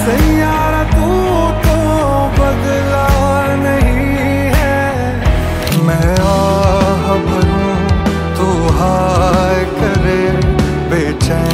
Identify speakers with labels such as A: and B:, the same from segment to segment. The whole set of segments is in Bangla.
A: सैयारा तू तो बदला नहीं है, मैं आह भरूं तू हाय करे बेचैन।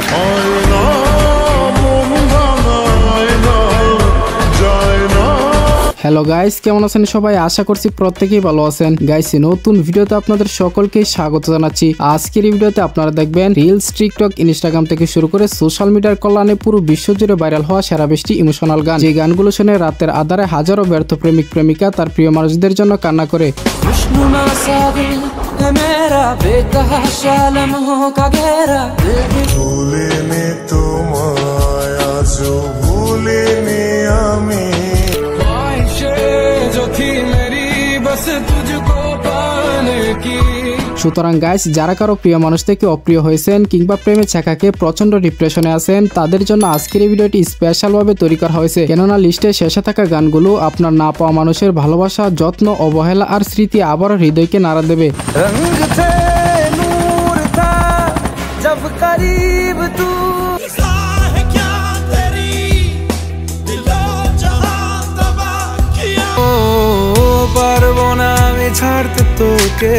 B: হ্যালো গাইস, কেমন আছেন সবাই? আশা করছি প্রত্যেকেই ভালো আছেন। গাইস, নতুন ভিডিওতে আপনাদের সকলকে স্বাগত জানাচ্ছি। আজকের এই ভিডিওতে আপনারা দেখবেন রিলস, টিকটক, ইনস্টাগ্রাম থেকে শুরু করে সোশ্যাল মিডিয়ার কল্যাণে পুরো বিশ্বজুড়ে ভাইরাল হওয়া সেরা 20টি ইমোশনাল গান, যে গানগুলো শুনে রাতের আধারে হাজারো ব্যর্থ প্রেমিক প্রেমিকা তার প্রিয় মানুষদের জন্য কান্না করে। সুতরাং গাইস, যারা কারো প্রিয় মানুষ থেকে অপ্রিয় হয়েছেন কিংবা প্রেমে ছাকাকে প্রচন্ড ডিপ্রেশনে আছেন, তাদের জন্য আজকের এই ভিডিওটি স্পেশাল ভাবে তৈরি করা হয়েছে। কেননা লিস্টে শেষে থাকা গানগুলো আপনার না পাওয়া মানুষের ভালোবাসা, যত্ন, অবহেলা আর স্মৃতি আবারও হৃদয়কে নাড়া দেবে।
A: ছাড়তে তোকে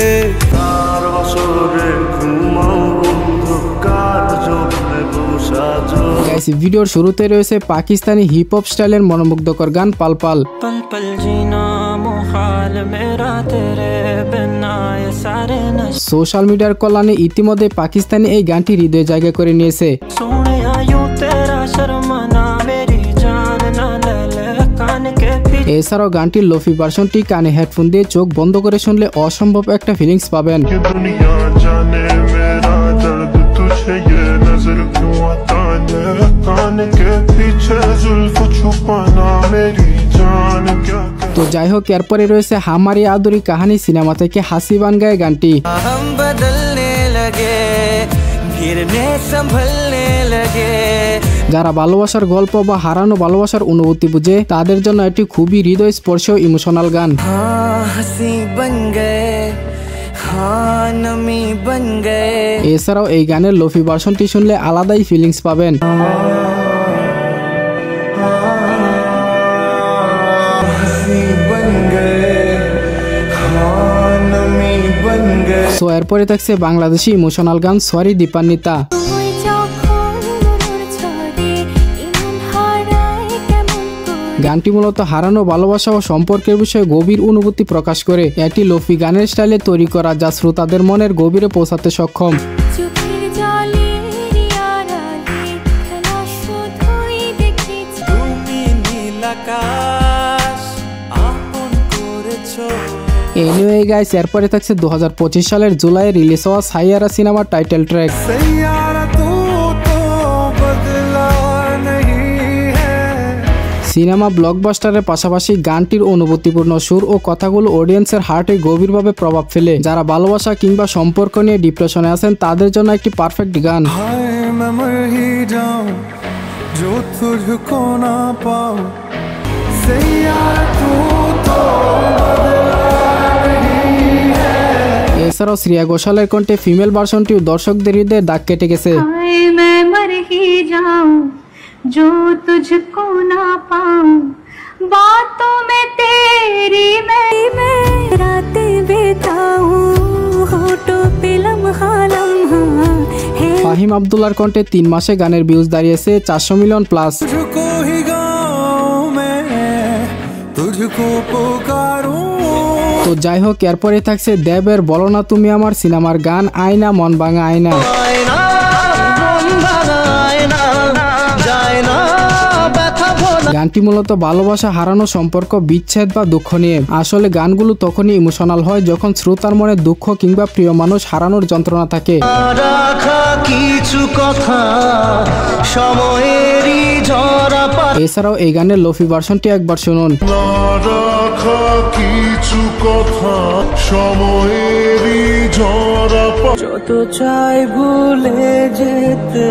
B: ভিডিওর শুরুতে রয়েছে পাকিস্তানি হিপ হপ স্টাইলের মনোমুগ্ধকর গান পাল পাল। সোশ্যাল মিডিয়ার কল্যাণে ইতিমধ্যে পাকিস্তানি এই গানটি হৃদয়ে জায়গা করে নিয়েছে। এছাড়াও গানটির লোফি ভার্সনটি কানে হেডফোন দিয়ে চোখ বন্ধ করে শুনলে অসম্ভব একটা ফিলিংস পাবেন। তো যাই হোক, এরপরে রয়েছে হামারি আদুরি কাহানি সিনেমা থেকে হাসি বান গায়ে গানটি। যারা ভালোবাসার গল্প বা হারানো ভালোবাসার অনুভূতি বুঝে, তাদের জন্য এটি খুবই হৃদয়স্পর্শী ইমোশনাল গান। এছাড়াও এই গানের লোফি ভার্সনটি শুনলে আলাদাই ফিলিংস পাবেন। সো এরপরে থাকছে বাংলাদেশি ইমোশনাল গান সরি দীপান্বিতা। গানটি মূলত হারানো ভালোবাসা ও সম্পর্কের বিষয়ে গভীর অনুভূতি প্রকাশ করে। এটি লোফি গানের স্টাইলে তৈরি করা, যা শ্রোতাদের মনের গভীরে পৌঁছাতে সক্ষম। এনিওয়ে গাইস, এরপরে থাকছে 2025 সালের জুলাইয়ে রিলিজ হওয়া সাইয়ারা সিনেমার টাইটেল ট্র্যাক। সিনেমা ব্লকবাস্টারের পাশাপাশি গানটির অনুভূতিপূর্ণ সুর ও কথাগুলো অডিয়েন্সের হার্টে গভীরভাবে প্রভাব ফেলে। যারা ভালোবাসা কিংবা সম্পর্ক নিয়ে ডিপ্রেশনে আছেন, তাদের জন্য একটি পারফেক্ট গান। এছাড়াও শ্রেয়া ঘোষালের কণ্ঠে ফিমেল ভার্সনটিও দর্শকদের হৃদয়ে দাগ কেটে গেছে। जो तुझको ना पाऊं बातों में तेरी मैं रातें बिताऊं होठों पे लम्हा लम्हा। ফাহিম আব্দুল্লাহর কণ্ঠে 3 মাসে গানের ভিউজ দাঁড়িয়েছে 400 মিলিয়ন প্লাস। তো যাই হোক, এরপরে থাকছে দেবের বলো না তুমি আমার সিনেমার গান আয়না মন ভাঙা আয়না। গানটি মূলত ভালোবাসা, হারানো সম্পর্ক, বিচ্ছেদ বা দুঃখ নিয়ে। আসলে গানগুলো তখনই ইমোশনাল হয় যখন শ্রোতার মনে দুঃখ কিংবা প্রিয় মানুষ হারানোর যন্ত্রণা থাকে। এছাড়াও এই গানের লোফি ভার্সনটি একবার শুনুন। যত চাই ভুলে যেতে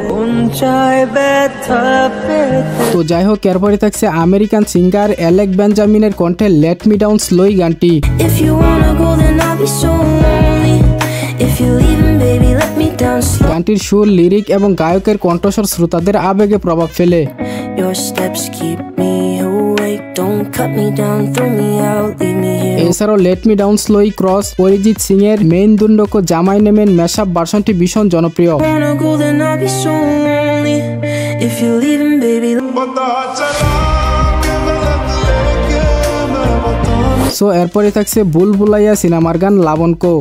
B: মন চায় ব্যথা পেতে। তো যাই হোক, এরপরে থাকছে আমেরিকান সিঙ্গার অ্যালেক বেঞ্জামিনের কণ্ঠে লেট মি ডাউন স্লোই গানটি। গানটির সুর, লিরিক এবং গায়কের কণ্ঠস্বর শ্রোতাদের আবেগে প্রভাব ফেলে। এছাড়াও let me down slowly cross Arijit Singh এর মেইন দুন্ডক জামাই নেমেন ম্যাশআপ ভার্সনটি ভীষণ জনপ্রিয়। সো এরপরে থাকছে বুলবুলাইয়া সিনেমার গান লাবণকো।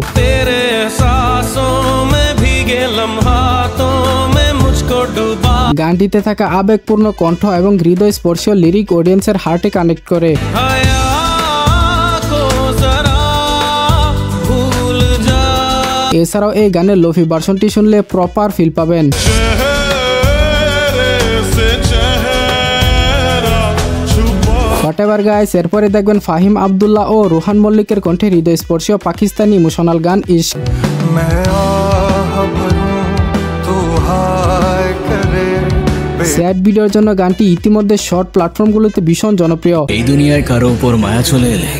B: গানটিতে থাকা আবেগপূর্ণ কণ্ঠ এবং হৃদয়স্পর্শীয় লিরিক অডিয়েন্সের হার্টে কানেক্ট করে। এছাড়াও এই গানের লোফি ভার্সনটি শুনলে প্রপার ফিল পাবেন। হোয়াটএভার গাইস, এরপরে দেখবেন ফাহিম আব্দুল্লাহ ও রোহান মল্লিকের কণ্ঠে হৃদয়স্পর্শীয় পাকিস্তানি ইমোশনাল গান ইশক। স্যাড ভিডিওর জন্য গানটি ইতিমধ্যে শর্ট প্ল্যাটফর্মগুলোতে ভীষণ জনপ্রিয়।
C: এই দুনিয়ায় কারো উপর মায়া চলে এলে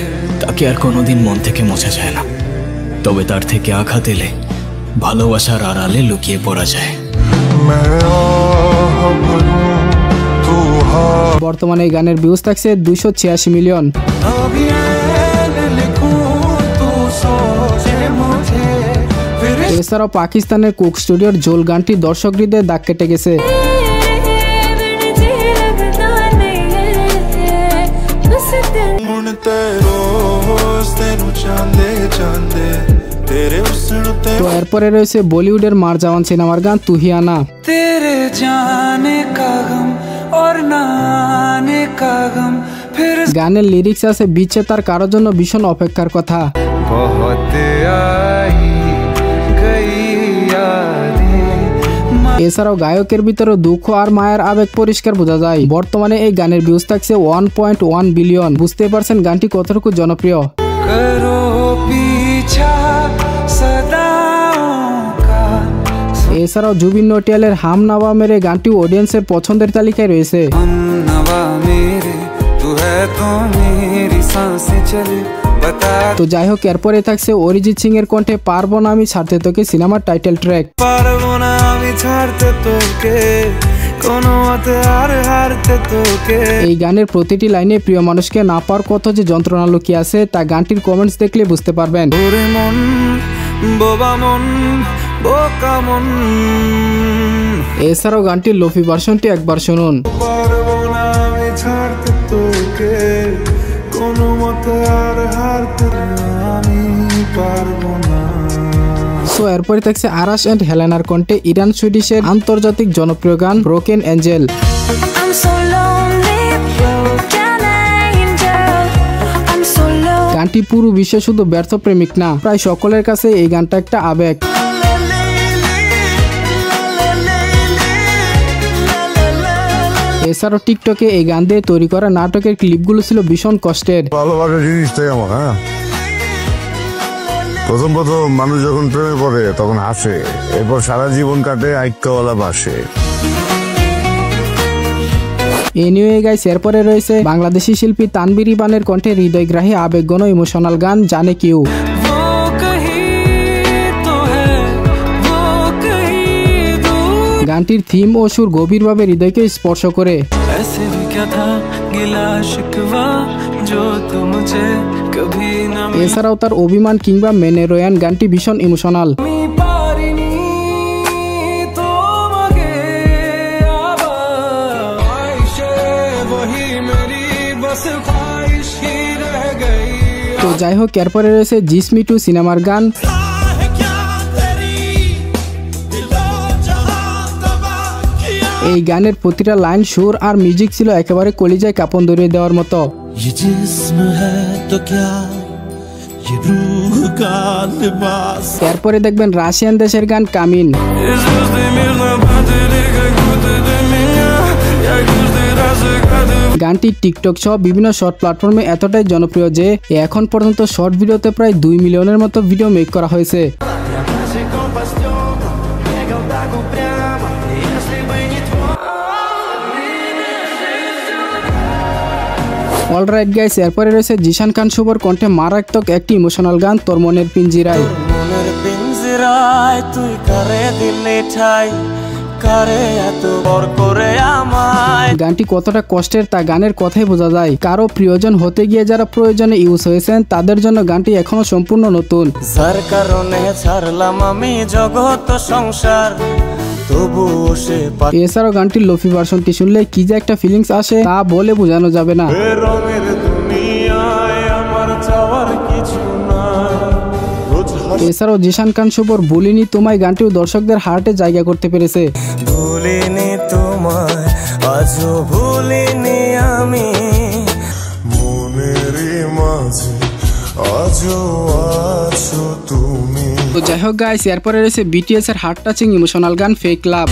C: তাকে আর কোনোদিন মন থেকে মোছা যায় না, তবে তার থেকে আঘাত এলে ভালোবাসার আড়ালে লুকিয়ে পড়া যায়।
B: বর্তমানে এই গানের ভিউজ থাকছে 286 মিলিয়ন। এছাড়াও পাকিস্তানের কুক স্টুডিওর জোল গানটি দর্শক হৃদয়ে দাগ কেটে গেছে। তো এরপরে রয়েছে বলিউডের মার জাওয়ান সিনেমার গান তুহিয়ানা। গানের লিরিক্স আছে বিচ্ছেদার কারোর জন্য ভীষণ অপেক্ষার কথা। এছাড়াও গায়কের ভিতরে দুঃখ আর মায়ের আবেগ পরিষ্কার বোঝা যায়। বর্তমানে এই গানের ভিউজ থাকছে 1.1 বিলিয়ন। বুঝতে পারছেন গানটি কতটুকু জনপ্রিয়। এছাড়াও জুবিন নটিয়ালের হাম নাওয়া মেরে গানটি অডিয়েন্সের পছন্দের তালিকায় রয়েছে। তো যাই হোক, এরপরে থাকছে অরিজিৎ সিং এর কণ্ঠে পারবো না আমি ছাড়তে তোকে সিনেমার টাইটেল ট্র্যাক। এই গানের প্রতিটি লাইনে প্রিয় মানুষকে না পাওয়ার কত যে যন্ত্রণা লুকিয়ে আছে তা গানটির কমেন্টস দেখলে বুঝতে পারবেন। এছাড়াও গানটির লোফি ভার্সনটি একবার শুনুন। সো এরপরে থাকছে আরাশ এন্ড হেলেনার কণ্ঠে ইরান সুইডিশের আন্তর্জাতিক জনপ্রিয় গান ব্রোকেন এঞ্জেল। গানটি পুরো বিশ্বে শুধু ব্যর্থ প্রেমিক না, প্রায় সকলের কাছে এই গানটা একটা আবেগ। এছাড়াও টিকটকে এই গান দিয়ে তৈরি করা নাটকের ক্লিপগুলো ছিল ভীষণ কষ্টের।
D: ভালোবাসার জিনিসটাই আমার, হ্যাঁ, প্রথম মানুষ যখন প্রেমে পড়ে তখন হাসে, এরপর সারা জীবন কাটে আইক্যওয়ালা বাসে।
B: এনিওয়ে গাইস, এরপরে রয়েছে বাংলাদেশি শিল্পী তানবীর ইবানের কণ্ঠে হৃদয়গ্রাহী আবেগঘন ইমোশনাল গান জানে কিউ। গানটির থিম ও সুর গভীরভাবে হৃদয়কে স্পর্শ করে। এছাড়াও তার অভিমান কিংবা মেনে রয়ান গানটি ভীষণ ইমোশনাল। তো যাই হোক, এরপরে রয়েছে জিসমি 2 সিনেমার গান। এই গানের প্রতিটা লাইন, সুর আর মিউজিক ছিল একেবারে কলিজায় কাঁপন ধরিয়ে দেওয়ার মতো। এরপরে দেখবেন রাশিয়ান দেশের গান কামিন। গানটি টিকটক সহ বিভিন্ন শর্ট প্ল্যাটফর্মে এতটাই জনপ্রিয় যে এখন পর্যন্ত শর্ট ভিডিওতে প্রায় 2 মিলিয়নের মতো ভিডিও মেক করা হয়েছে। অলরাইট গাইস, এরপরে রয়েছে জিশান খান শুভর কণ্ঠে মারাত্মক একটি ইমোশনাল গান তোর মনের পিঞ্জিরায়।
E: পিঞ্জরায় তুই কারে দিলে ঠাই, কারে এত বর করে আমায়।
B: গানটি কতটা কষ্টের তা গানের কথাই বোঝা যায়। কারো প্রিয়জন হতে গিয়ে যারা প্রয়োজনে ইউজ হয়েছেন তাদের জন্য গানটি এখনো সম্পূর্ণ নতুন।
E: যার কারণে ছাড়লাম আমি জগৎ সংসার, তবুও সে
B: এছাড়াও গানটির লোফি ভার্সনটি শুনলে কি যে একটা ফিলিংস আসে তা বলে বোঝানো যাবে না।
E: রঙের দুনিয়ায় আমার চাওয়ার কিছু নাই।
B: এছাড়াও জিশান খান শুভর ভুলিনি তোমায় গানটিও দর্শকদের হার্টে জায়গা করতে পেরেছে।
E: ভুলিনি তোমায় আজও ভুলিনি আমি,
A: মনের মাঝে আজও আছো তুমি।
B: তো যাই হোক গাইস, এরপরে রয়েছে বিটিএস এর হার্ট টাচিং ইমোশনাল গান ফেক লাভ।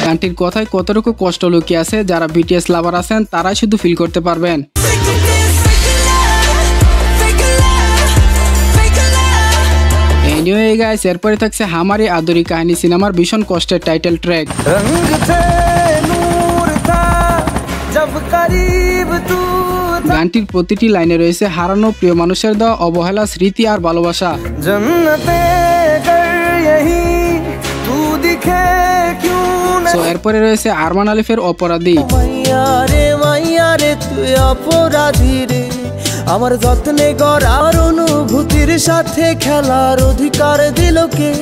B: গানটির কথায় কতটুকু কষ্ট লুকিয়ে আছে যারা বিটিএস লাভার আছেন তারাই শুধু ফিল করতে পারবেন। এনিওয়ে গাইস, এরপরে থাকছে হামারি আদরি কাহিনী সিনেমার ভীষণ কষ্টের টাইটেল ট্র্যাক। গানটির প্রতিটি লাইনে রয়েছে হারানো প্রিয় মানুষের দেওয়া অবহেলা, স্মৃতি আর ভালোবাসা। এরপরে রয়েছে আরমান আলিফের অপরাধী।
E: আমার যত্নে গড়ার অনুভূতির সাথে খেলার অধিকার দিল কে,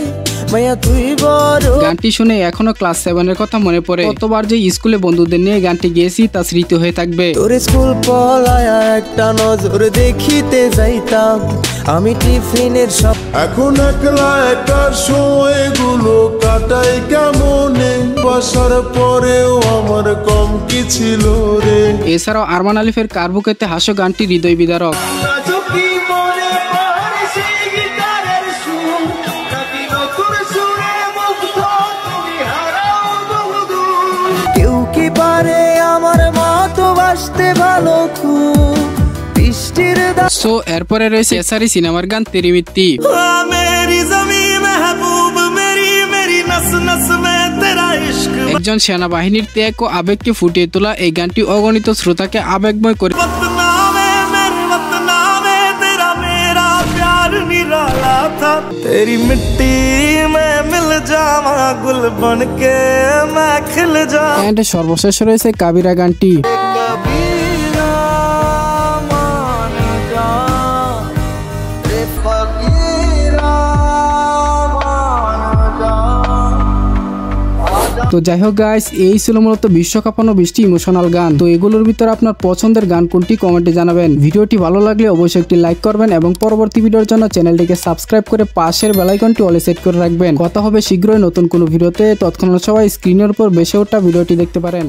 E: মায়া তুই বড়।
B: গানটি শুনে এখনো ক্লাস 7 এর কথা মনে পড়ে। কতবার যে স্কুলে বন্ধুদের নিয়ে গানটি গেয়েছি তা স্মৃতি হয়ে থাকবে।
E: তোর স্কুল পলায়া একটা নজর দেখিতে যাইতাম আমি টিফিনের সব।
A: এখন একলা একার সময়গুলো কাটাই কেমনে, বাসার পরেও আমার কম কি ছিল রে।
B: এছাড়াও আরমান আলিফের কারবুকেতে হাসো গানটি হৃদয় বিদারক।
E: কেউ কি পারে আমার মতো বাসতে ভালো খুব বৃষ্টির।
B: সো এরপরে রয়েছে এসারি সিনেমার গান তেরি মিত্তি। একজন সেনাবাহিনীর ত্যাগ ও আবেগকে ফুটিয়ে তোলা এই গানটি অগণিত শ্রোতাকে আবেগময় করে।
E: तेरी मिट्टी में मिल जावा गुल बन के मैं खिल जा।
B: এন্ড সর্বশেষ রয়েছে কাবিরা গানটি। তো যাই হোক গাইস, এই ছিল মূলত বিশ্বকাপানো 20টি ইমোশনাল গান। তো এগুলোর ভিতরে আপনার পছন্দের গান কোনটি কমেন্টে জানাবেন। ভিডিওটি ভালো লাগলে অবশ্যই একটি লাইক করবেন এবং পরবর্তী ভিডিওর জন্য চ্যানেলটিকে সাবস্ক্রাইব করে পাশের বেল আইকনটি অলে সেট করে রাখবেন। কথা হবে শীঘ্রই নতুন কোনো ভিডিওতে। তৎক্ষণাৎ সবাই স্ক্রিনের উপর ভেসে ওঠা ভিডিওটি দেখতে পারেন।